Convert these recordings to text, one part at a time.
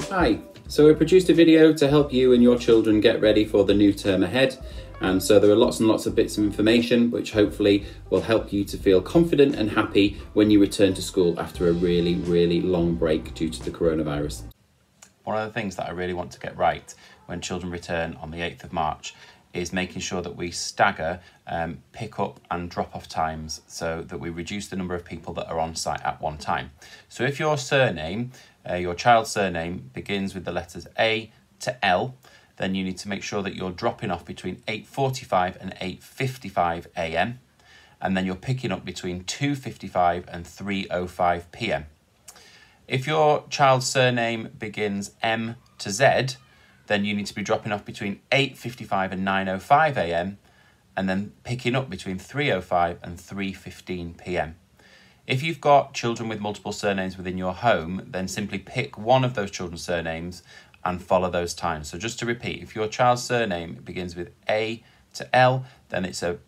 Hi, so we produced a video to help you and your children get ready for the new term ahead. And so there are lots and lots of bits of information which hopefully will help you to feel confident and happy when you return to school after a really long break due to the coronavirus. One of the things that I really want to get right when children return on the 8th of March is making sure that we stagger pick up and drop off times so that we reduce the number of people that are on site at one time. So if your surname, your child's surname begins with the letters A to L, then you need to make sure that you're dropping off between 8:45 and 8:55 a.m. and then you're picking up between 2:55 and 3:05 p.m. If your child's surname begins M to Z, then you need to be dropping off between 8:55 and 9:05 a.m. and then picking up between 3:05 and 3:15 p.m. If you've got children with multiple surnames within your home, then simply pick one of those children's surnames and follow those times. So just to repeat, if your child's surname begins with A to L, then it's a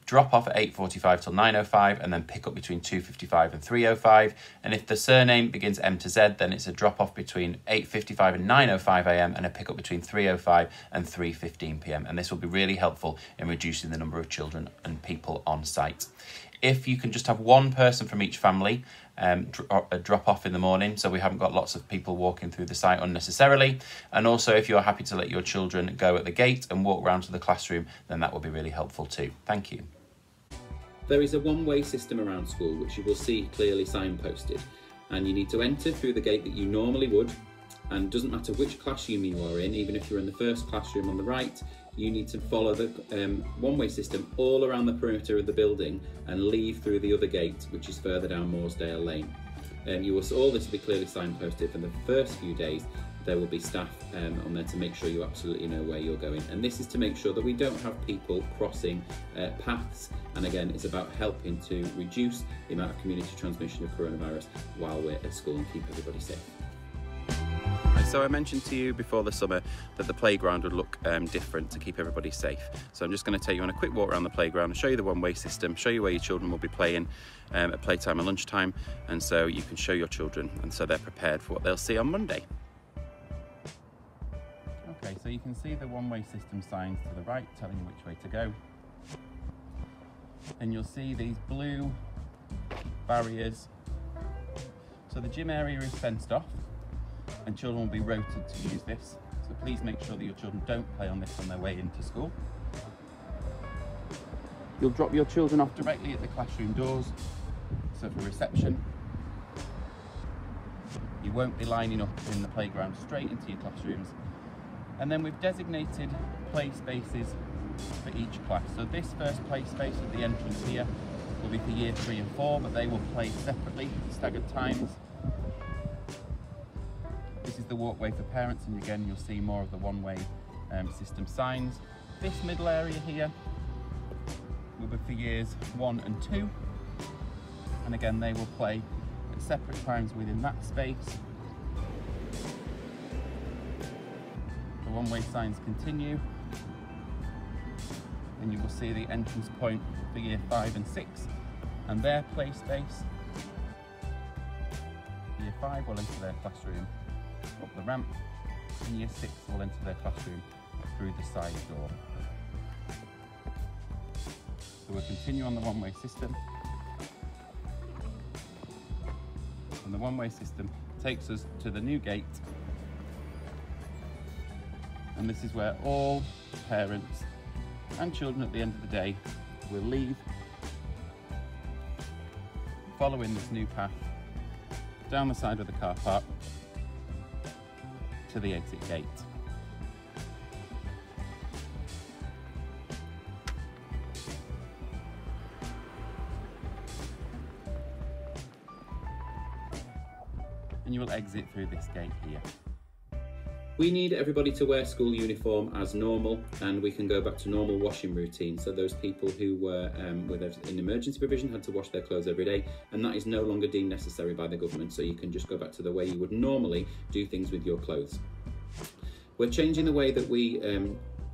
drop off at 8:45 till 9:05 and then pick up between 2:55 and 3:05. And if the surname begins M to Z, then it's a drop off between 8:55 and 9:05 a.m. and a pick up between 3:05 and 3:15 p.m. And this will be really helpful in reducing the number of children and people on site. If you can just have one person from each family drop off in the morning, so we haven't got lots of people walking through the site unnecessarily. And also if you're happy to let your children go at the gate and walk round to the classroom, then that will be really helpful too. Thank you. There is a one-way system around school which you will see clearly signposted, and you need to enter through the gate that you normally would, and it doesn't matter which classroom you are in, even if you're in the first classroom on the right, you need to follow the one-way system all around the perimeter of the building and leave through the other gate, which is further down Mooresdale Lane. You will all this will be clearly signposted. For the first few days there will be staff on there to make sure you absolutely know where you're going, and this is to make sure that we don't have people crossing paths, and again it's about helping to reduce the amount of community transmission of coronavirus while we're at school and keep everybody safe. So I mentioned to you before the summer that the playground would look different to keep everybody safe. So I'm just going to take you on a quick walk around the playground and show you the one-way system, show you where your children will be playing at playtime and lunchtime, and so you can show your children and so they're prepared for what they'll see on Monday. Okay, so you can see the one-way system signs to the right telling you which way to go. And you'll see these blue barriers. So the gym area is fenced off, and children will be rotated to use this. So please make sure that your children don't play on this on their way into school. You'll drop your children off directly at the classroom doors, so for reception. You won't be lining up in the playground straight into your classrooms. And then we've designated play spaces for each class. So this first play space at the entrance here will be for year 3 and 4, but they will play separately, staggered times. This is the walkway for parents, and again you'll see more of the one-way system signs. This middle area here will be for years 1 and 2, and again they will play at separate times within that space. The one-way signs continue, and you will see the entrance point for year 5 and 6 and their play space. Year 5 will enter their classroom up the ramp, and year 6 will enter their classroom through the side door. So we'll continue on the one-way system, and the one-way system takes us to the new gate, and this is where all parents and children at the end of the day will leave, following this new path down the side of the car park to the exit gate. And you will exit through this gate here. We need everybody to wear school uniform as normal, and we can go back to normal washing routine. So those people who were in emergency provision had to wash their clothes every day, and that is no longer deemed necessary by the government. So you can just go back to the way you would normally do things with your clothes. We're changing the way that we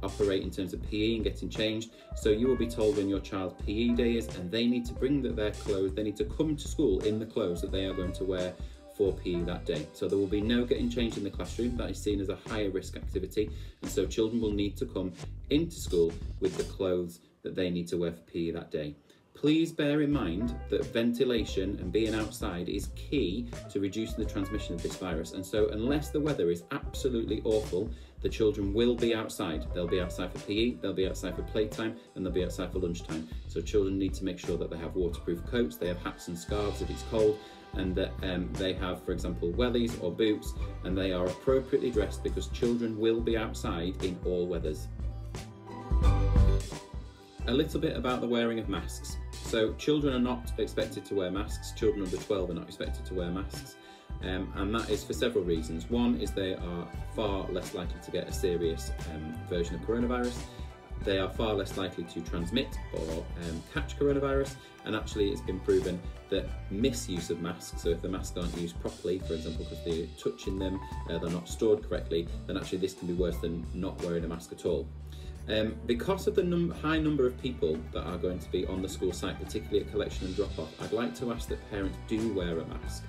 operate in terms of PE and getting changed. So you will be told when your child's PE day is, and they need to bring their clothes, they need to come to school in the clothes that they are going to wear for PE that day. So there will be no getting changed in the classroom. That is seen as a higher risk activity, and so children will need to come into school with the clothes that they need to wear for PE that day. Please bear in mind that ventilation and being outside is key to reducing the transmission of this virus, and so unless the weather is absolutely awful, the children will be outside. They'll be outside for PE, they'll be outside for playtime, and they'll be outside for lunchtime. So children need to make sure that they have waterproof coats, they have hats and scarves if it's cold, and that they have, for example, wellies or boots, and they are appropriately dressed because children will be outside in all weathers. A little bit about the wearing of masks. So children are not expected to wear masks. Children under 12 are not expected to wear masks. And that is for several reasons. One is they are far less likely to get a serious version of coronavirus. They are far less likely to transmit or catch coronavirus, and actually it's been proven that misuse of masks, so if the masks aren't used properly, for example because they're touching them, they're not stored correctly, then actually this can be worse than not wearing a mask at all. Because of the high number of people that are going to be on the school site, particularly at collection and drop-off, I'd like to ask that parents do wear a mask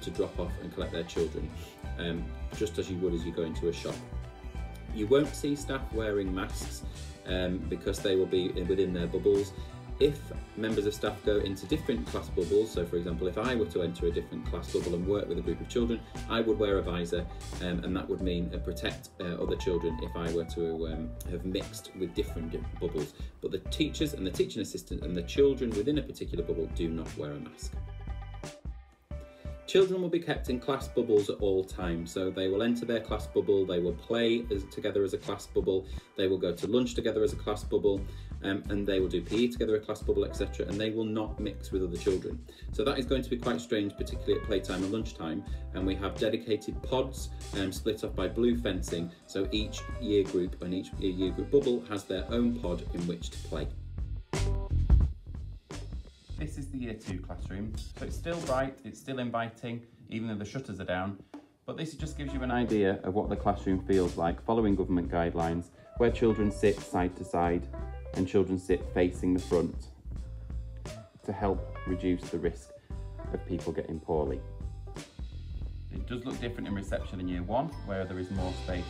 to drop off and collect their children, just as you would as you go into a shop. You won't see staff wearing masks because they will be within their bubbles. If members of staff go into different class bubbles, so for example if I were to enter a different class bubble and work with a group of children, I would wear a visor, and that would mean protect other children if I were to have mixed with different bubbles. But the teachers and the teaching assistant and the children within a particular bubble do not wear a mask. Children will be kept in class bubbles at all times, so they will enter their class bubble, they will play together as a class bubble, they will go to lunch together as a class bubble, and they will do PE together, a class bubble, etc., and they will not mix with other children. So that is going to be quite strange, particularly at playtime and lunchtime, and we have dedicated pods split off by blue fencing, so each year group and each year group bubble has their own pod in which to play. This is the Year 2 classroom, so it's still bright, it's still inviting, even though the shutters are down, but this just gives you an idea of what the classroom feels like following government guidelines, where children sit side to side and children sit facing the front to help reduce the risk of people getting poorly. It does look different in reception in Year 1, where there is more space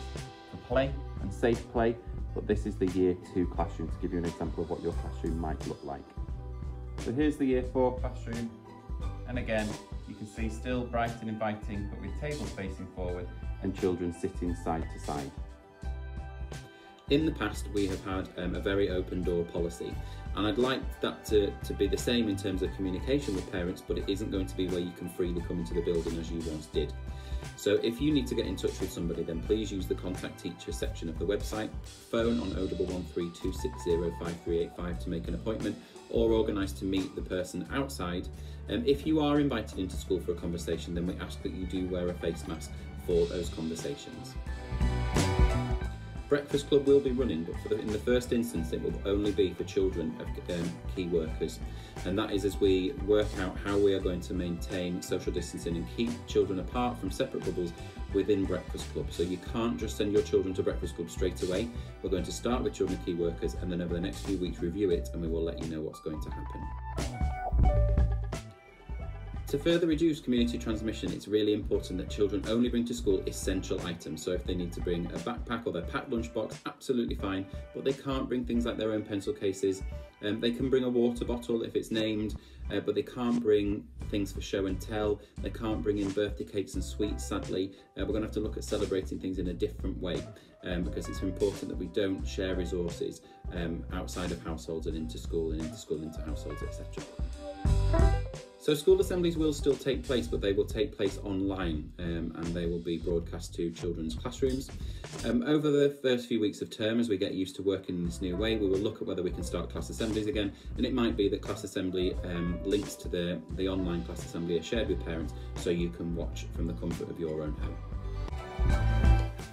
for play and safe play, but this is the Year 2 classroom to give you an example of what your classroom might look like. So here's the Year 4 classroom, and again you can see still bright and inviting, but with tables facing forward and children sitting side to side. In the past we have had a very open door policy, and I'd like that to be the same in terms of communication with parents, but it isn't going to be where you can freely come into the building as you once did. So if you need to get in touch with somebody, then please use the contact teacher section of the website, phone on 0113 260 5385 to make an appointment, or organise to meet the person outside. If you are invited into school for a conversation, then we ask that you do wear a face mask for those conversations. Breakfast Club will be running, but in the first instance it will only be for children of key workers, and that is as we work out how we are going to maintain social distancing and keep children apart from separate bubbles within Breakfast Club. So you can't just send your children to Breakfast Club straight away. We're going to start with children of key workers, and then over the next few weeks review it, and we will let you know what's going to happen. To further reduce community transmission, it's really important that children only bring to school essential items. So if they need to bring a backpack or their packed lunchbox, absolutely fine, but they can't bring things like their own pencil cases. They can bring a water bottle if it's named, but they can't bring things for show and tell. They can't bring in birthday cakes and sweets, sadly. We're going to have to look at celebrating things in a different way, because it's important that we don't share resources outside of households and into school and into households, etc. So school assemblies will still take place, but they will take place online, and they will be broadcast to children's classrooms. Over the first few weeks of term, as we get used to working in this new way, we will look at whether we can start class assemblies again, and it might be that class assembly links to the online class assembly are shared with parents, so you can watch from the comfort of your own home.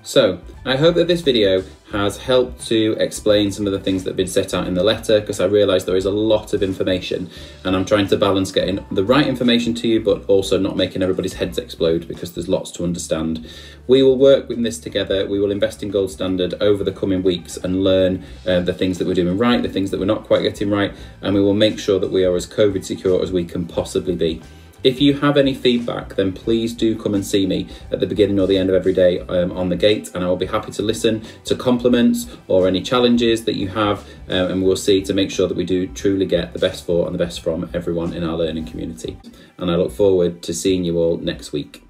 So, I hope that this video has helped to explain some of the things that have been set out in the letter, because I realise there is a lot of information and I'm trying to balance getting the right information to you but also not making everybody's heads explode, because there's lots to understand. We will work with this together, we will invest in Gold Standard over the coming weeks and learn the things that we're doing right, the things that we're not quite getting right, and we will make sure that we are as COVID secure as we can possibly be. If you have any feedback, then please do come and see me at the beginning or the end of every day on the gate, and I will be happy to listen to compliments or any challenges that you have, and we'll see to make sure that we do truly get the best for and the best from everyone in our learning community. And I look forward to seeing you all next week.